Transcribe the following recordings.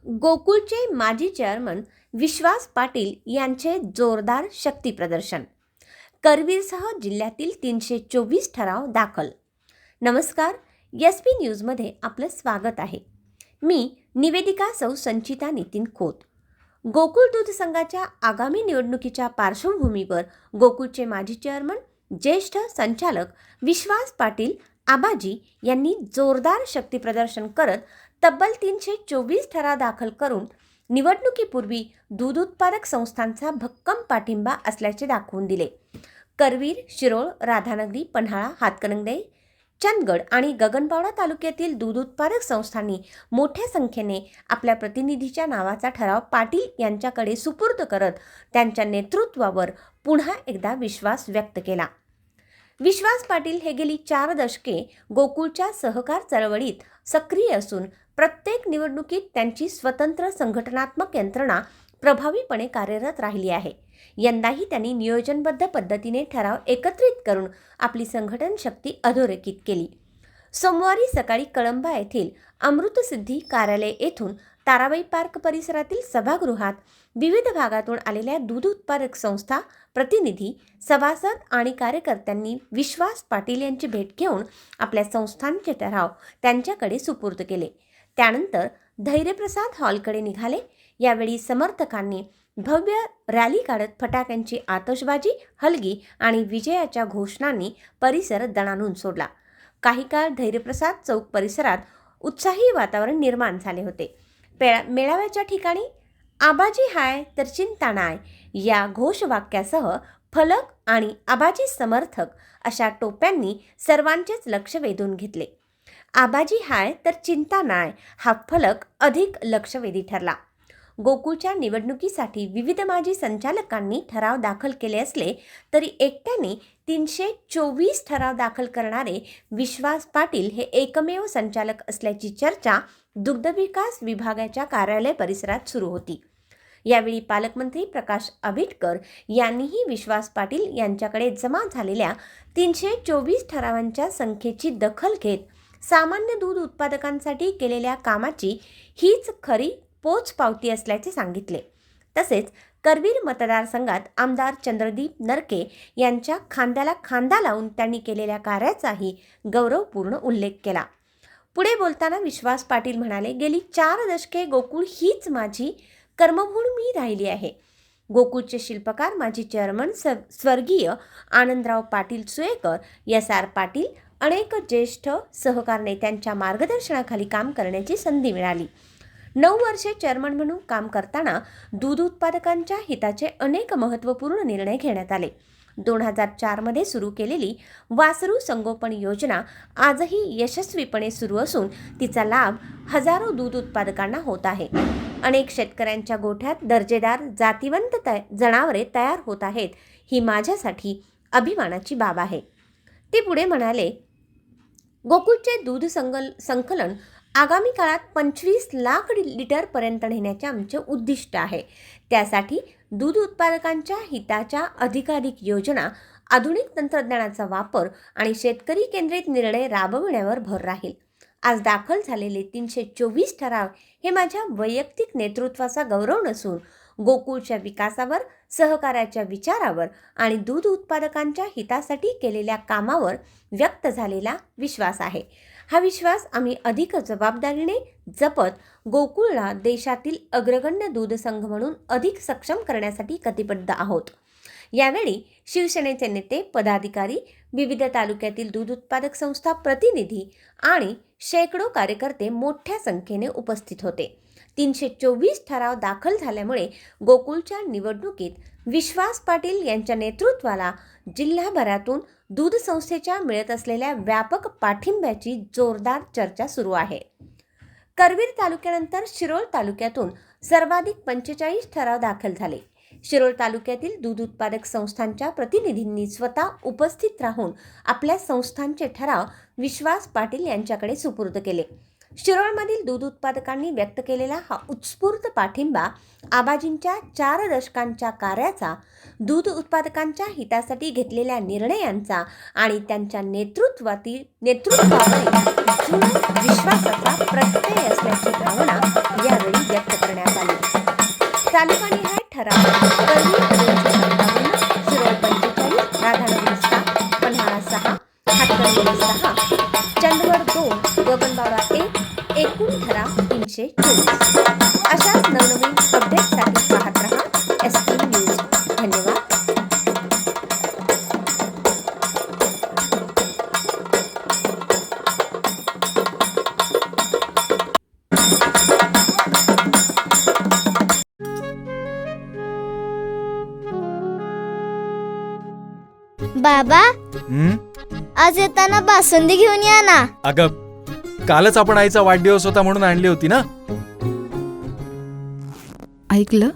गोकुळचे माजी चेअरमन विश्वास पाटील यांचे जोरदार शक्ती प्रदर्शन. करवीरसह जिल्ह्यातील 324 ठराव दाखल. नमस्कार, SP न्यूजमध्ये आपलं स्वागत आहे. मी निवेदिका सौ संचिता नितीन खोत. गोकुळ दूध संघाच्या आगामी निवडणुकीच्या पार्श्वभूमीवर गोकुळचे माजी चेअरमन ज्येष्ठ संचालक विश्वास पाटील आबाजी यांनी जोरदार शक्ती प्रदर्शन करत तब्बल 324 ठराव दाखल करून निवडणुकीपूर्वी दूध उत्पादक संस्थांचा भक्कम पाठिंबा असल्याचे दाखवून दिले. करवीर, शिरोळ, राधानगरी, पन्हाळा, हातकणंगले, चंदगड आणि गगनबावडा तालुक्यातील दूध उत्पादक संस्थांनी मोठ्या संख्येने आपल्या प्रतिनिधीच्या नावाचा ठराव पाटील यांच्याकडे सुपूर्द करत त्यांच्या नेतृत्वावर पुन्हा एकदा विश्वास व्यक्त केला. विश्वास पाटील हे गेली 4 दशके गोकुळच्या सहकार चळवळीत सक्रिय असून प्रत्येक निवडणुकीत त्यांची स्वतंत्र संघटनात्मक यंत्रणा प्रभावीपणे कार्यरत राहिली आहे. यंदाही त्यांनी नियोजनबद्ध पद्धतीने ठराव एकत्रित करून आपली संघटन शक्ती अधोरेखित केली. सोमवारी सकाळी कळंबा येथील अमृतसिद्धी कार्यालय येथून ताराबाई पार्क परिसरातील सभागृहात विविध भागातून आलेल्या दूध उत्पादक संस्था प्रतिनिधी, सभासद आणि कार्यकर्त्यांनी विश्वास पाटील यांची भेट घेऊन आपल्या संस्थांचे ठराव त्यांच्याकडे सुपूर्द केले. त्यानंतर धैर्यप्रसाद हॉलकडे निघाले. यावेळी समर्थकांनी भव्य रॅली काढत फटाक्यांची आतषबाजी, हलगी आणि विजयाच्या घोषणांनी परिसर दणाणून सोडला. काही काळ धैर्यप्रसाद चौक परिसरात उत्साही वातावरण निर्माण झाले होते. मेळाव्याच्या ठिकाणी आबाजी हाय तर चिंता नाय या घोषवाक्यासह फलक आणि आबाजी समर्थक अशा टोप्यांनी सर्वांचेच लक्ष वेधून घेतले. आबाजी हाय तर चिंता नाय हा फलक अधिक लक्षवेधी ठरला. गोकुळच्या निवडणुकीसाठी विविध माजी संचालकांनी ठराव दाखल केले असले तरी एकट्याने 324 ठराव दाखल करणारे विश्वास पाटील हे एकमेव संचालक असल्याची चर्चा दुग्धविकास विभागाच्या कार्यालय परिसरात सुरू होती. यावेळी पालकमंत्री प्रकाश आंबेडकर यांनीही विश्वास पाटील यांच्याकडे जमा झालेल्या 324 ठरावांच्या संख्येची दखल घेत सामान्य दूध उत्पादकांसाठी केलेल्या कामाची हीच खरी पोचपावती असल्याचे सांगितले. तसेच करवीर मतदारसंघात आमदार चंद्रदीप नरके यांच्या खांद्याला खांदा लावून त्यांनी केलेल्या कार्याचाही गौरवपूर्ण उल्लेख केला. पुढे बोलताना विश्वास पाटील म्हणाले, गेली 4 दशके गोकुळ हीच माझी कर्मभूमी राहिली आहे. गोकुळचे शिल्पकार माजी चेअरमन स्वर्गीय आनंदराव पाटील सुयेकर, SR पाटील अनेक ज्येष्ठ सहकार नेत्यांच्या मार्गदर्शनाखाली काम करण्याची संधी मिळाली. 9 वर्षे चेअरमन म्हणून काम करताना दूध उत्पादकांच्या हिताचे अनेक महत्त्वपूर्ण निर्णय घेण्यात आले. 2004 मध्ये सुरू केलेली वासरू संगोपन योजना आजही यशस्वीपणे सुरू असून तिचा लाभ हजारो दूध उत्पादकांना होत आहे. अनेक शेतकऱ्यांच्या गोठ्यात दर्जेदार जातिवंत जनावरे तयार होत आहेत. ही माझ्यासाठी अभिमानाची बाब आहे. ते पुढे म्हणाले, गोकुळचे दूध संकलन आगामी काळात 25 लाख लिटरपर्यंत नेण्याचे आमचे उद्दिष्ट आहे. त्यासाठी दूध उत्पादकांच्या हिताच्या अधिकाधिक योजना, आधुनिक तंत्रज्ञानाचा वापर आणि शेतकरी केंद्रित निर्णय राबविण्यावर भर राहील. आज दाखल झालेले 324 ठराव हे माझ्या वैयक्तिक नेतृत्वाचा गौरव नसून गोकुळच्या विकासावर, सहकार्याच्या विचारावर आणि दूध उत्पादकांच्या हितासाठी केलेल्या कामावर व्यक्त झालेला विश्वास आहे. हा विश्वास आम्ही अधिक जबाबदारीने जपत गोकुळला देशातील अग्रगण्य दूध संघ म्हणून अधिक सक्षम करण्यासाठी कटिबद्ध आहोत. यावेळी शिवसेनेचे नेते, पदाधिकारी, विविध तालुक्यातील दूध उत्पादक संस्था प्रतिनिधी आणि शेकडो कार्यकर्ते मोठ्या संख्येने उपस्थित होते. 324 ठराव दाखल झाल्यामुळे गोकुळच्या निवडणुकीत विश्वास पाटील यांच्या नेतृत्वाला जिल्हाभरातून दूध संस्थेच्या मिळत असलेल्या व्यापक पाठिंब्याची जोरदार चर्चा सुरू आहे. करवीर तालुक्यानंतर शिरोळ तालुक्यातून सर्वाधिक 45 ठराव दाखल झाले. शिरोळ तालुक्यातील दूध उत्पादक संस्थांच्या प्रतिनिधींनी स्वतः उपस्थित राहून आपल्या संस्थांचे ठराव विश्वास पाटील यांच्याकडे सुपूर्द केले. शिरोळमधील दूध उत्पादकांनी व्यक्त केलेला हा उत्स्फूर्त पाठिंबा आबाजींच्या 4 दशकांच्या कार्याचा, दूध उत्पादकांच्या हितासाठी घेतलेल्या निर्णयांचा आणि त्यांच्या नेतृत्वावरील विश्वासाचा प्रत्यय असल्याची भावना यावेळी व्यक्त तालुकानिहाय ठराव करवीर 257, शिरोळ 45, राधानगरी 6, पन्हाळा 6, हातकणंगले 6, चंदगड 2, गगनबावडा 1, एकूण ठराव 324. अशाच नवनवीन अपडेटसाठी पाहत रहा ST न्यूज. धन्यवाद. बाबा, आज येताना बासुंदी घेऊन या ना. अगं, कालच आपण आईचा वाढदिवस होता म्हणून आणली होती ना. ऐकलं,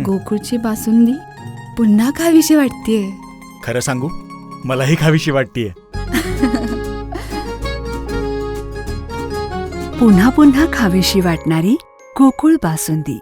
गोकुळची बासुंदी पुन्हा खावीशी वाटतेय. खरं सांगू, मलाही खावीशी वाटतेय. पुन्हा पुन्हा खावीशी वाटणारी गोकुळ बासुंदी.